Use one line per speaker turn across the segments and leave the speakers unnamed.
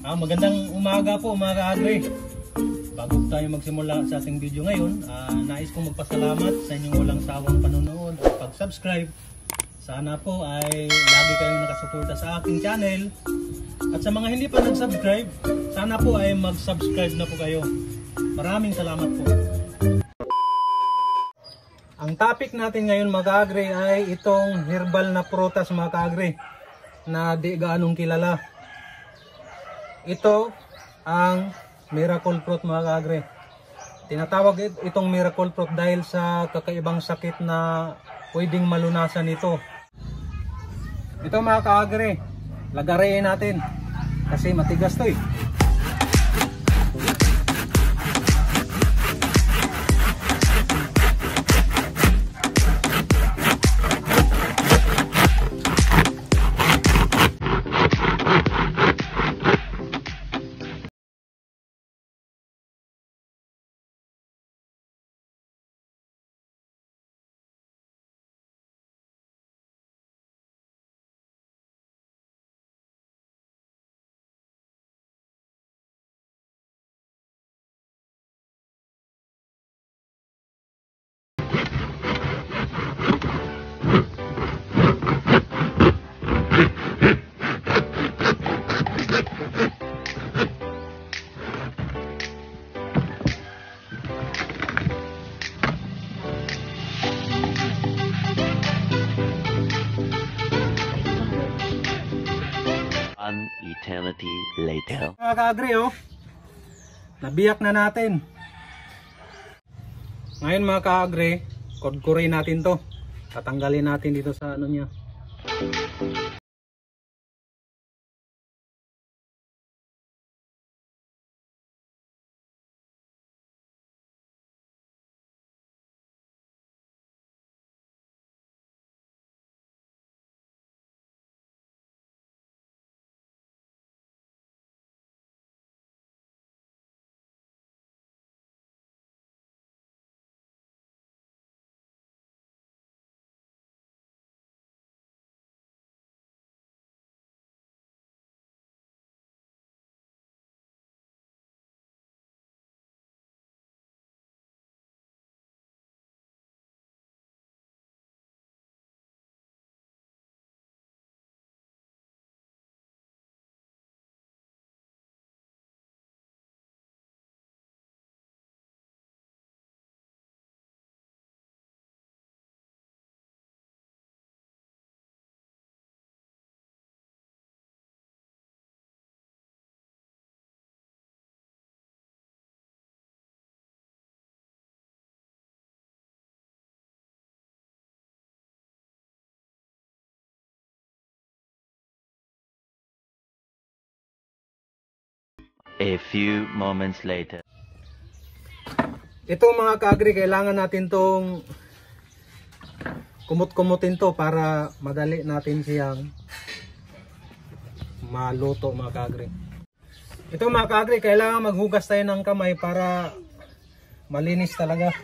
Magandang umaga po mga ka-agri. Bago tayo magsimula sa ating video ngayon, nais kong magpasalamat sa inyong walang sawang panonood at pag-subscribe. Sana po ay lagi kayong nakasuporta sa aking channel. At sa mga hindi pa nag-subscribe, sana po ay mag-subscribe na po kayo. Maraming salamat po. Ang topic natin ngayon mga ka-agri ay itong herbal na prutas mga ka-agri na di gaanong kilala. Ito ang miracle fruit mga ka-agri. Tinatawag itong miracle fruit dahil sa kakaibang sakit na pwedeng malunasan ito. Ito mga ka-agri, lagarin natin kasi matigas to eh.
An eternity later.
Mga ka-agri nabiyak na natin. Ngayon mga ka-agri, kudkurin natin to. Tatanggalin natin dito sa ano niya.
A few moments later.
Ito mga ka-agri, kailangan natin tong kumut-kumutin to para madali natin siyang maluto mga ka-agri. Ito mga ka-agri, kailangan maghugas tayo ng kamay para malinis talaga.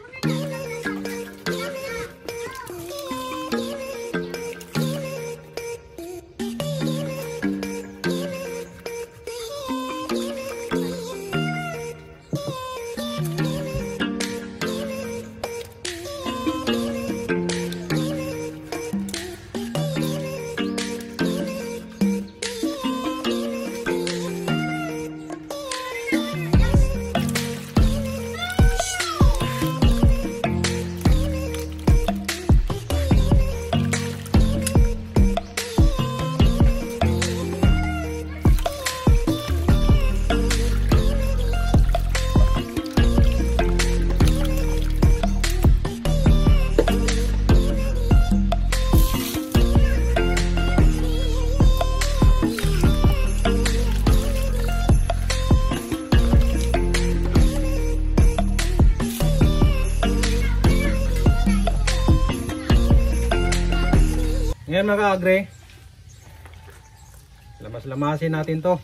Ngayon mga ka-agri, lamas-lamasin natin to.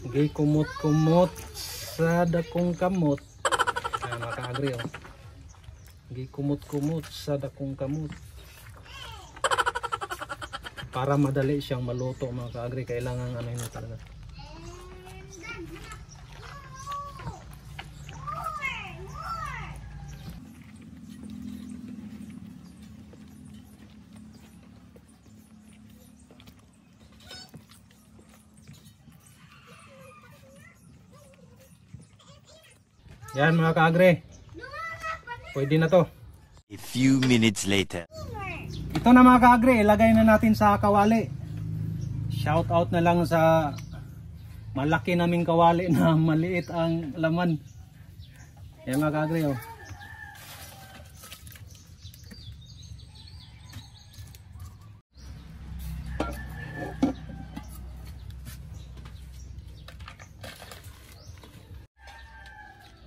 Gikumot-kumot sa dakong kamot. Ayan mga ka-agri Gikumot-kumot sa dakong kamot. Para madali siyang maluto mga ka-agri, kailangan ano yun talaga. Yan mga kaagre. Pwede na to.
A few minutes later.
Ito na mga kaagre, ilagay na natin sa kawali. Shout out na lang sa malaki naming kawali na maliit ang laman. Yan mga kaagre oh.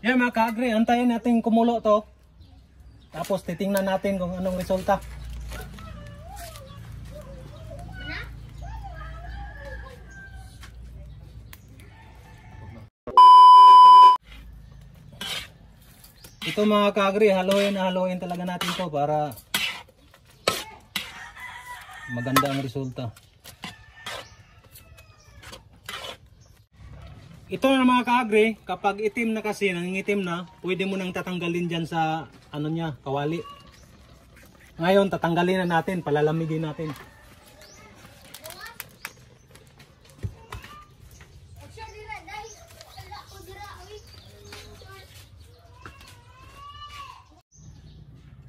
Yan mga kaagre, antayin natin kumulo to. Tapos titingnan natin kung anong resulta. Ito mga kaagre, haluin talaga natin to para maganda ang resulta. Ito na mga kaagre, kapag itim na kasi, nangingitim na, pwede mo nang tatanggalin dyan sa ano niya, kawali. Ngayon, tatanggalin na natin, palalamigin natin.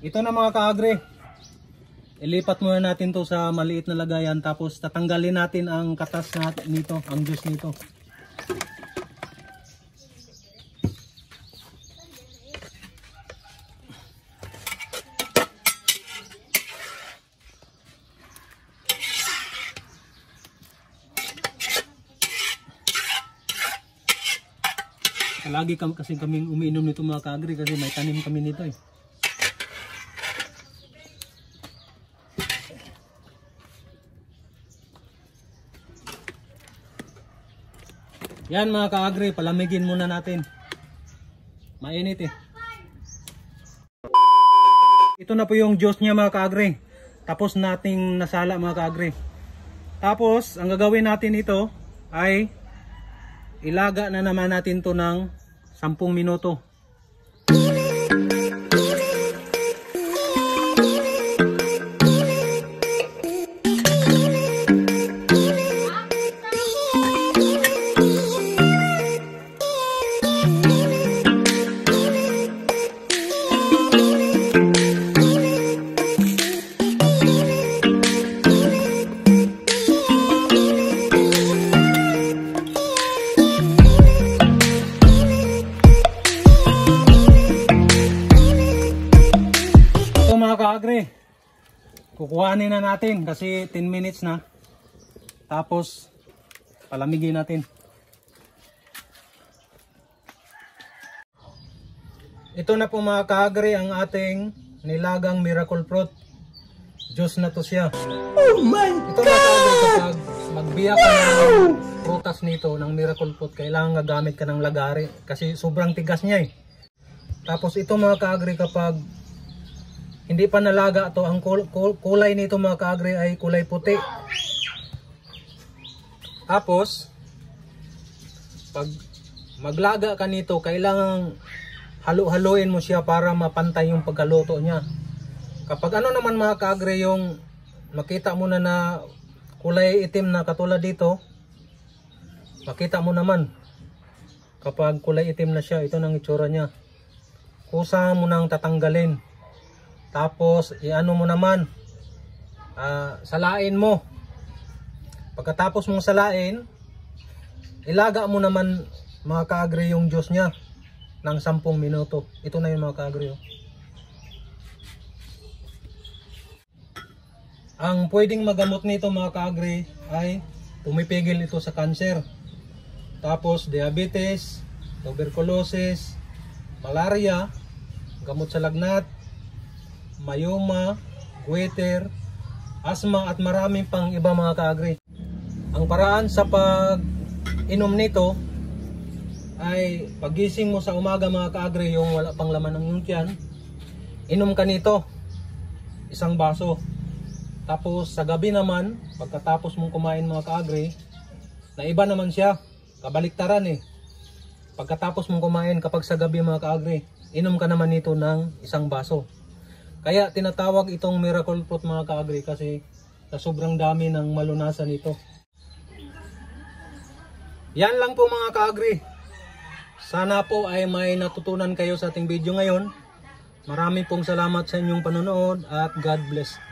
Ito na mga kaagre. Ilipat muna natin to sa maliit na lagayan, tapos tatanggalin natin ang katas nito, ang juice nito. Lagi kasi kaming umiinom nito mga kaagre kasi may tanim kami nito eh. Yan mga kaagre, palamigin muna natin. Mainit eh. Ito na po yung juice niya mga kaagre. Tapos nating nasala mga kaagre. Tapos ang gagawin natin ito ay ilaga na naman natin to ng 10 minuto. Kaagre, kukuhanin na natin kasi 10 minutes na. Tapos palamigin natin. Ito na po mga kaagre ang ating nilagang miracle fruit. Juice na to siya. Oh my God! Ito mga kaagre, kapag magbiyak ka ng prutas nito ng miracle fruit, kailangan gagamit ka ng lagari kasi sobrang tigas niya eh. Tapos ito mga kaagre, kapag hindi pa nalaga to, ang kulay nito mga kaagre ay kulay puti. Tapos pag maglaga ka nito, kailangan halu-haluin mo siya para mapantay yung pagkaluto niya. Kapag ano naman mga kaagre, yung makita mo na kulay itim na katulad dito, makita mo naman kapag kulay itim na siya, ito nang itsura niya. Kusa mo nang tatanggalin. Tapos iano mo naman, salain mo. Pagkatapos mong salain, ilaga mo naman mga kaagre yung juice niya ng 10 minuto. Ito na yung mga kaagre. Ang pwedeng magamot nito mga kaagre ay pumipigil ito sa cancer. Tapos diabetes, tuberculosis, malaria, gamot sa lagnat, mayoma, goiter, asthma at maraming pang iba mga kaagre. Ang paraan sa pag-inom nito ay pagising mo sa umaga mga kaagre, yung wala pang laman ng iyong tiyan, inom ka nito 1 baso. Tapos sa gabi naman, pagkatapos mong kumain mga kaagre, na iba naman siya, kabaliktaran eh. Pagkatapos mong kumain kapag sa gabi mga kaagre, inom ka naman nito ng 1 baso. Kaya tinatawag itong miracle fruit mga kaagre kasi sa sobrang dami ng malunasan nito. Yan lang po mga kaagre. Sana po ay may natutunan kayo sa ating video ngayon. Marami pong salamat sa inyong panonood at God bless.